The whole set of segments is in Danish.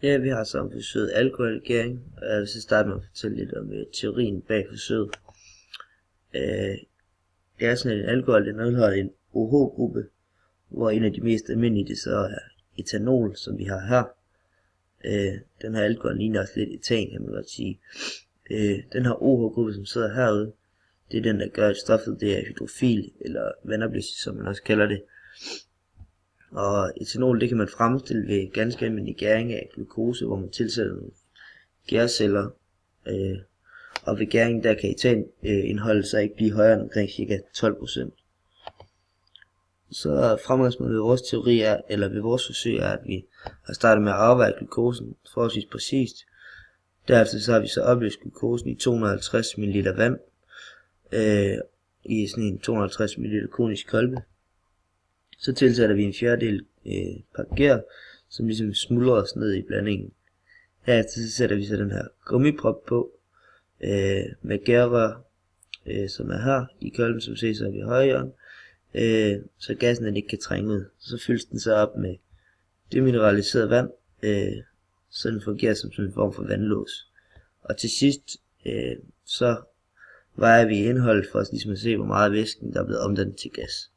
Ja, vi har som forsøget alkoholgæring, og jeg vil så starte med at fortælle lidt om teorien bag forsøget. Det er sådan, at en alkohol den indeholder en OH-gruppe, hvor en af de mest almindelige det så er etanol, som vi har her. Den her alkohol ligner også lidt etan, kan man godt sige. Den her OH-gruppe, som sidder herude, det er den, der gør, at stoffet det er hydrofil, eller vandopløseligt, som man også kalder det. Og etanol, det kan man fremstille ved ganske almindelig gæring af glukose, hvor man tilsætter nogle gærceller. Og ved gæring, der kan etanindholdet så ikke blive højere end omkring ca. 12%. Så fremgangsmålet ved vores teori er, eller ved vores forsøg er, at vi har startet med at afveje glukosen forholdsvis præcist. Derefter så har vi så opløst glukosen i 250 ml vand, i sådan en 250 ml konisk kolbe. Så tilsætter vi en fjerdedel pakke gær, som ligesom smuldrer os ned i blandingen. Herefter så sætter vi så den her gummiprop på, med gærrør, som er her i kolben, som ses så er vi i højre hjørne, så gassen den ikke kan trænge ud. Så fyldes den så op med demineraliseret vand, så den fungerer som sådan en form for vandlås. Og til sidst, så vejer vi indholdet for os ligesom at se, hvor meget væsken der er blevet omdannet til gas.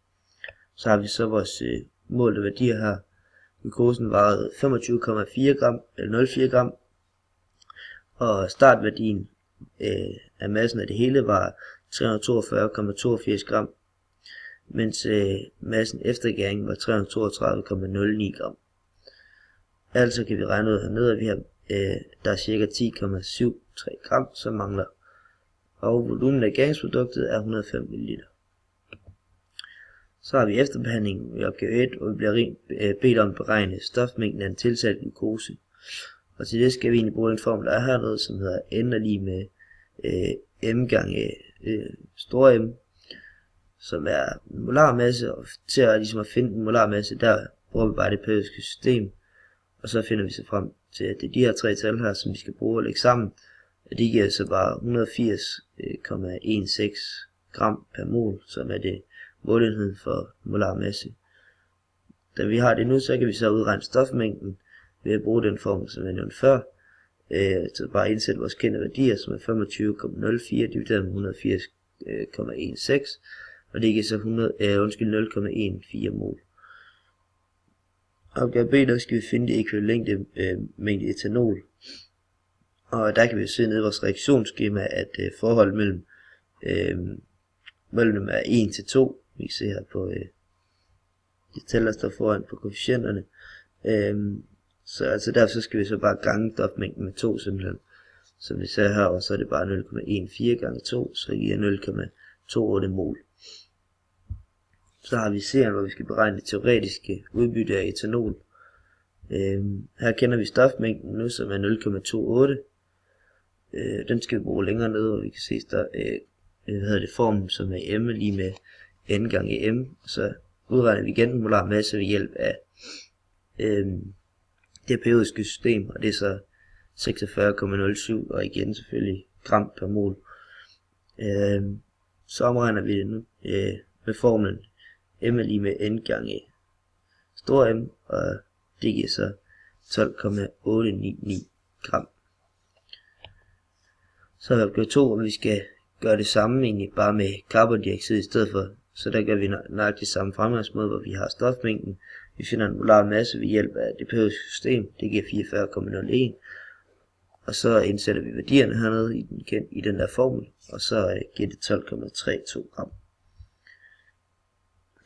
Så har vi så vores målte værdier her. Glukosen vejede 25,4 gram, eller 0,4 gram, og startværdien af massen af det hele var 342,82 gram, mens massen efter gæringen var 332,09 gram. Altså kan vi regne ud hernede, at vi har, der er cirka 10,73 gram, som mangler. Og volumen af gæringsproduktet er 105 ml. Så har vi efterbehandlingen i opgave 1, hvor vi bliver bedt om at beregne stofmængden af en tilsat glukose. Og til det skal vi egentlig bruge den formel, der er hernede, som hedder N er lige med M gange store M, som er molarmasse. Og til at, ligesom at finde en molarmasse, der bruger vi bare det periodiske system. Og så finder vi så frem til, at det er de her tre tal her, som vi skal bruge og lægge sammen. Og de giver så bare 180,16 gram per mol, som er det målenhed for molarmasse. Da vi har det nu, så kan vi så udregne stofmængden ved at bruge den formel, som jeg nævnte før. Så bare indsætte vores kendte værdier, som er 25,04 divideret med 180,16, og det giver så 0,14 mol. Opgave B, der skal vi finde det ekvivalente mængde etanol. Og der kan vi se nede i vores reaktionsskema, at forholdet mellem dem er 1 til 2. Vi kan se her på de tal, der står foran på koefficienterne. Så altså derfor skal vi så bare gange stofmængden med 2 simpelthen. Som vi ser her, og så er det bare 0,14 gange 2, så giver 0,28 mol. Så har vi serien, hvor vi skal beregne det teoretiske udbytte af etanol. Her kender vi stofmængden nu, som er 0,28. Den skal vi bruge længere nede, hvor vi kan se formen, som er M lige med N gange M. Så udregner vi igen den molar masse ved hjælp af det periodiske system, og det er så 46,07, og igen selvfølgelig gram per mol. Så omregner vi det nu med formlen M er lige med N gange stor M, og det giver så 12,899 gram. Så er opgave 2, hvor vi skal gøre det samme egentlig bare med carbondioxid i stedet for. Så der gør vi nøjagtigt samme fremgangsmåde, hvor vi har stofmængden. Vi finder en molar masse ved hjælp af det periodiske system. Det giver 44,01. Og så indsætter vi værdierne hernede i den der formel. Og så giver det 12,32 gram.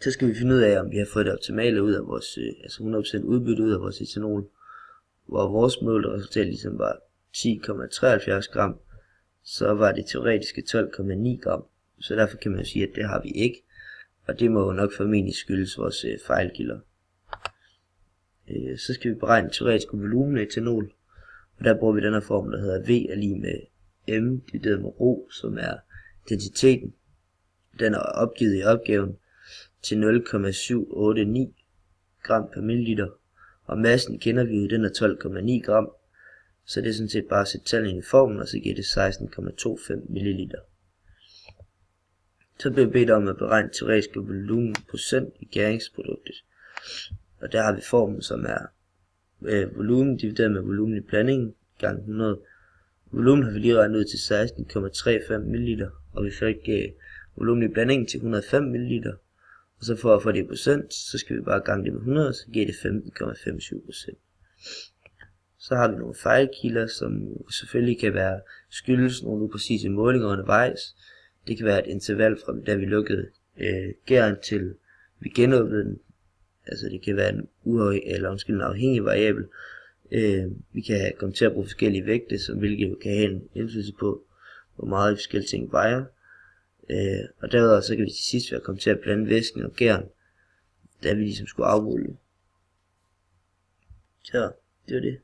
Så skal vi finde ud af, om vi har fået det optimale ud af vores, altså 100% udbytte ud af vores etanol. Hvor vores målte resultat ligesom var 10,73 gram. Så var det teoretiske 12,9 gram. Så derfor kan man sige, at det har vi ikke. Og det må jo nok formentlig skyldes vores fejlkilder. Så skal vi beregne den teoretiske volumen af etanol. Og der bruger vi den her formel, der hedder V er lige med M divideret med rho, som er densiteten. Den er opgivet i opgaven til 0,789 gram per milliliter. Og massen kender vi jo, den er 12,9 gram. Så det er sådan set bare at sætte tallene i formen, og så giver det 16,25 ml. Så bliver vi bedt om at beregne teoretiske volumen procent i gæringsproduktet. Og der har vi formen, som er volumen divideret med volumen i blandingen gange 100. Volumen har vi lige regnet ud til 16,35 ml, og vi fik volumen i blandingen til 105 ml. Og så for at få det i procent, så skal vi bare gange det med 100, så giver det 15,25%. Så har vi nogle fejlkilder, som selvfølgelig kan være skyldes nogle upræcise målinger undervejs. Det kan være et interval fra da vi lukkede gæren til vi genåbnede den. Altså det kan være en afhængig variabel. Vi kan komme til at bruge forskellige vægte, som hvilket kan have en indflydelse på, hvor meget forskellige ting vejer. Og derudover så kan vi til sidst være kommet til at blande væsken og gæren, da vi ligesom skulle afrulle. Så det var det.